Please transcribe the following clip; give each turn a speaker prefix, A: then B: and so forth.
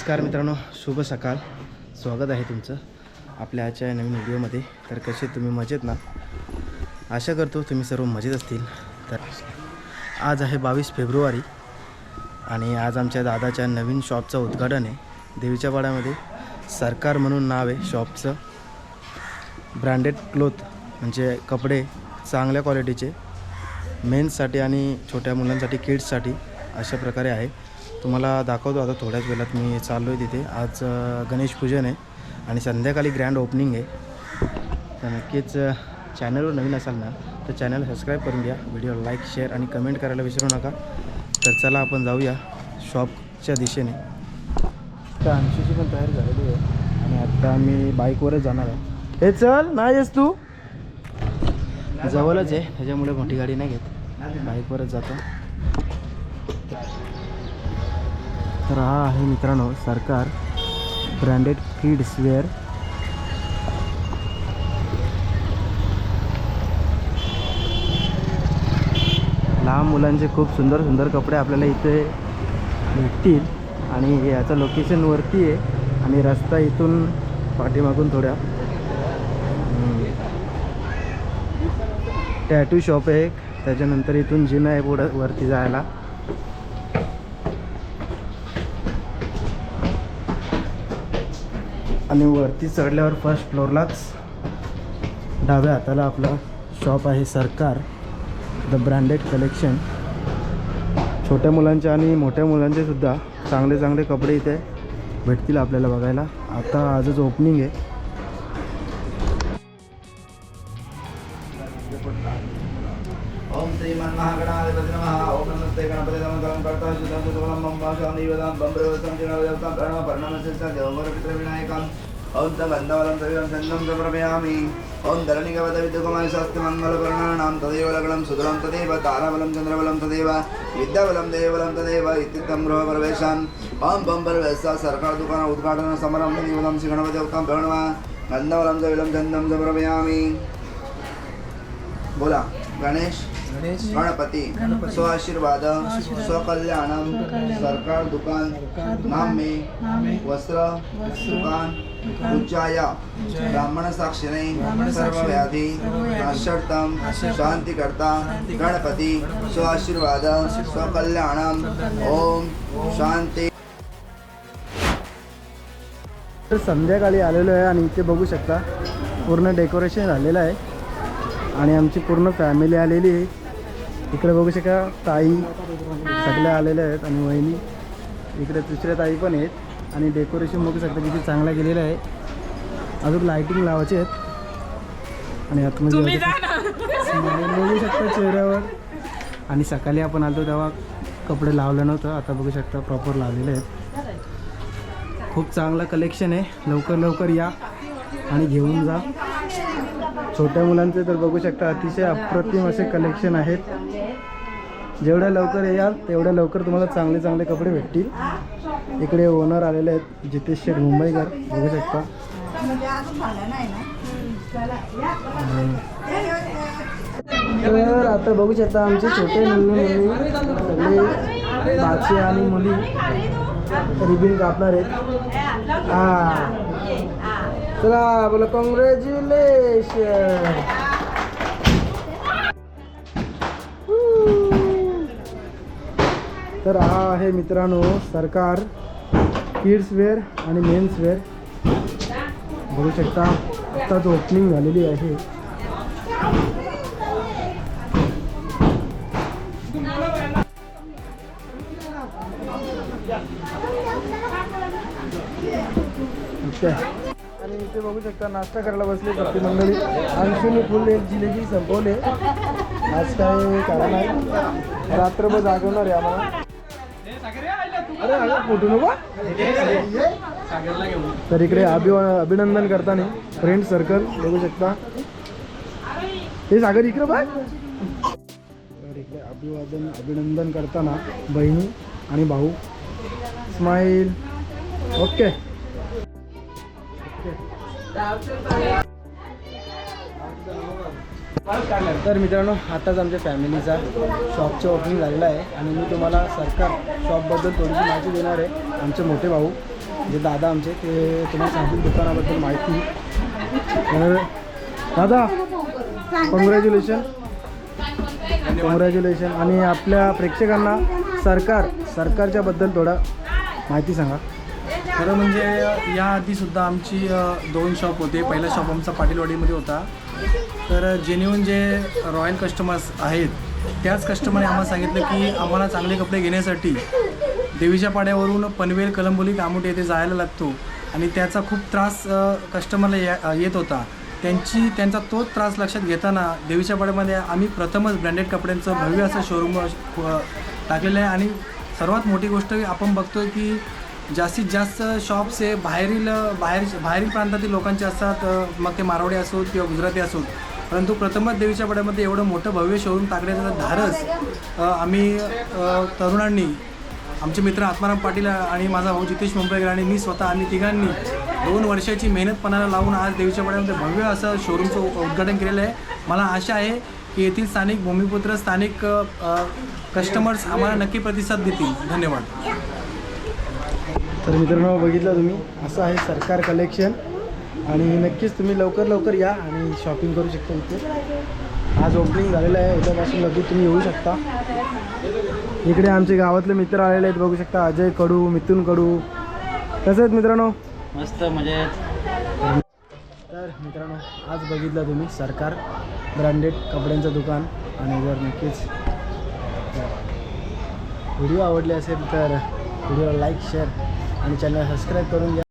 A: नमस्कार मित्रांनो, शुभ सकाळ. स्वागत आहे तुमचं आपल्या आजच्या नवीन व्हिडिओमध्ये. तर कसे तुम्ही मजेत ना? आशा करतो तुम्ही सर्व मजेत असतील. तर आज आहे 22 फेब्रुवारी आणि आज आमच्या दादाच्या नवीन शॉपचं उद्घाटन आहे. देवीच्या पाड्यामध्ये सरकार म्हणून नाव आहे शॉपचं. ब्रँडेड क्लोथ म्हणजे कपडे चांगल्या क्वालिटीचे मेन्ससाठी आणि छोट्या मुलांसाठी किड्ससाठी अशा प्रकारे आहे. तुम्हाला दाखवतो आता थोड्याच वेळात. मी चाललो आहे तिथे. आज गणेश पूजन आहे आणि संध्याकाळी ग्रँड ओपनिंग आहे. तर नक्कीच चॅनलवर नवीन असाल ना तर चॅनल सबस्क्राईब करून घ्या. व्हिडिओ लाईक शेअर आणि कमेंट करायला विसरू नका. तर चला आपण जाऊया शॉपच्या दिशेने. तर अंशूची पण तयारी झालेली आहे आणि आता मी बाईकवरच जाणार आहे. हे चल, नाही आहेस तू? जवळच आहे त्याच्यामुळे मोठी गाडी नाही घेत, बाईकवरच जातो. तर हा आहे मित्रांनो सरकार ब्रँडेड किड्स वेअर. लहान मुलांचे खूप सुंदर सुंदर कपडे आपल्याला इथे भेटतील आणि याचं लोकेशन वरती आहे आणि रस्ता इथून पाठीमागून थोड्या टॅटू शॉप आहे. त्याच्यानंतर इथून जिना आहे पुढं वरती जायला. आणि वरती चढल्यावर फर्स्ट फ्लोअरलाच डाव्या हाताला आपला शॉप आहे सरकार द ब्रँडेड कलेक्शन. छोट्या मुलांचे आणि मोठ्या मुलांचे सुद्धा चांगले चांगले कपडे इथे भेटतील आपल्याला बघायला. आता आजच ओपनिंग आहे. ओम श्रीमन महागणाधिपती नमः. ओम नमस्ते गणपती नमः. करता शुद्धं सुतवलं मम वाशां निवेदनं बंब्रवसं चिणवदेवतां प्रणव प्रणमसिद्धं देववर पितृविनायकम्. ओम तगन्धवलं तविदं चन्दं समर्पयामि. ओम धरणिकवद विद्युगमाय स्वास्थ्य मंगलवर्णानां तदेव लग्नं सुदरं तदेव ताराबलं चंद्रबलं तदेव विद्याबलं देवबलं तदेव इत्युक्तं गृहप्रवेशम्. ओम बंब्रवसा सरकार दुकान उद्घाटन समारंभ निवेदनं श्री गणपतिदेवतां प्रणव गन्धवलं तविदं चन्दं समर्पयामि. बोला. गणेश गणपति स्वआशीर्वाद स्वकल्याणम. सरकार दुकान नाम में वस्त्र दुकान उज्जाया ब्राह्मण साक्षिणे सर्व व्याधि नाशर्थम शांति करता गणपति स्वआशीर्वाद स्वकल्याणम. ओम शांति. तर संध्याकाळी आलेलो आहे आणि इथे बघू शकता पूर्ण डेकोरेशन झालेलं आहे आणि आमची पूर्ण फॅमिली आलेली आहे. इकडे बघू शकता ताई सगळ्या आलेल्या आहेत आणि वहिनी इकडे दुसऱ्या ताई पण आहेत. आणि डेकोरेशन बघू शकता किती चांगला केलेलं आहे. अजून लाईटिंग लावायचे आहेत आणि आतमध्ये बघू शकता चेहऱ्यावर. आणि सकाळी आपण आलो तेव्हा कपडे लावलं नव्हतं, आता बघू शकता प्रॉपर लावलेले आहेत. खूप चांगलं कलेक्शन आहे. लवकर लवकर या आणि घेऊन जा. छोट्या मुलांचे तर बघू शकता अतिशय अप्रतिम असे कलेक्शन आहेत. जेवढ्या लवकर याल तेवढ्या लवकर तुम्हाला चांगले चांगले कपडे भेटतील. इकडे ओनर आलेले आहेत जितेश शेठ मुंबईकर, बघू शकता. तर आता बघू शकता आमचे छोटे मुली सगळे बाचे आणि मुली रिबिन कापणार आहेत. हां चला बोला कॉंग्रॅच्युलेशन. तर हा आहे मित्रांनो सरकार किड्स वेअर आणि मेन्स वेअर. बघू शकता आत्ताच ओपनिंग झालेली आहे. आणि इथे बघू शकता नाश्ता करायला बसले भक्ती मंडळी. अंशूने फुल एक जिलेबी संपवले. आज काय कारण आहे, रात्रभर जागवणार आहे आम्हाला. अरे फोटो नको. तर इकडे अभिनंदन करताना फ्रेंड सर्कल बघू शकता. हे सागर इकडे बघ. तर इकडे अभिनंदन करताना बहिणी आणि भाऊ. स्माईल. ओके. तर मित्रांनो आताच आमच्या फॅमिलीचा शॉपचं ओपनिंग झालेलं आहे आणि मी तुम्हाला सरकार शॉपबद्दल थोडीशी माहिती देणार आहे. आमचे मोठे भाऊ जे दादा आमचे ते तुम्हाला सांगतील दुकानाबद्दल माहिती. तर दादा कॉंग्रॅच्युलेशन. आणि आपल्या प्रेक्षकांना सरकारच्या बद्दल थोडा माहिती सांगा.
B: खरं म्हणजे याआधीसुद्धा आमची 2 शॉप होते. पहिला शॉप आमचा पाटीलवाडीमध्ये होता. तर जेन्युइन जे रॉयल कस्टमर्स आहेत त्याच कस्टमरने आम्हाला सांगितलं की आम्हाला चांगले कपडे घेण्यासाठी देवीच्या पाड्यावरून पनवेल, कलंबोली, कामोठे येथे जायला लागतो आणि त्याचा खूप त्रास कस्टमरला येत होता. त्यांचा तोच त्रास लक्षात घेताना देवीच्या पाड्यामध्ये आम्ही प्रथमच ब्रँडेड कपड्यांचं भव्य असं शोरूम टाकलेलं आहे. आणि सर्वात मोठी गोष्ट आपण बघतो की जास्तीत जास्त शॉप्स हे बाहेरील प्रांतातील लोकांचे असतात, मग ते मारवाडी असोत किंवा गुजराती असोत. परंतु प्रथमच देवीच्या पाड्यामध्ये एवढं मोठं भव्य शोरूम टाकण्याचं धाडस आम्ही तरुणांनी, आमचे मित्र आत्माराम पाटील आणि माझा भाऊ जितेश मुंबईकर आणि मी स्वतः, आम्ही तिघांनी 2 वर्षाची मेहनत पणाला लावून आज देवीच्या पाड्यामध्ये भव्य असं शोरूमचं उद्घाटन केलेलं आहे. मला आशा आहे की येथील स्थानिक भूमिपुत्र, स्थानिक कस्टमर्स आम्हाला नक्की प्रतिसाद देतील. धन्यवाद.
A: तर मित्रांनो, बघितलं तुम्ही, असं आहे सरकार कलेक्शन. आणि नक्कीच तुम्ही लवकर या आणि शॉपिंग करू शकता इथे. आज ओपनिंग झालेलं आहे, उद्यापासून लगेच तुम्ही येऊ शकता. इकडे आमचे गावातले मित्र आलेले आहेत, बघू शकता. अजय कडू, मिथुन कडू. कसं आहेत मित्रांनो?
C: मस्त मजेत.
A: तर मित्रांनो, आज बघितलं तुम्ही सरकार ब्रँडेड कपड्यांचं दुकान. आणि जर नक्कीच व्हिडिओ आवडले असेल तर व्हिडिओला लाईक, शेअर आणि चॅनल सबस्क्राईब करून घ्या.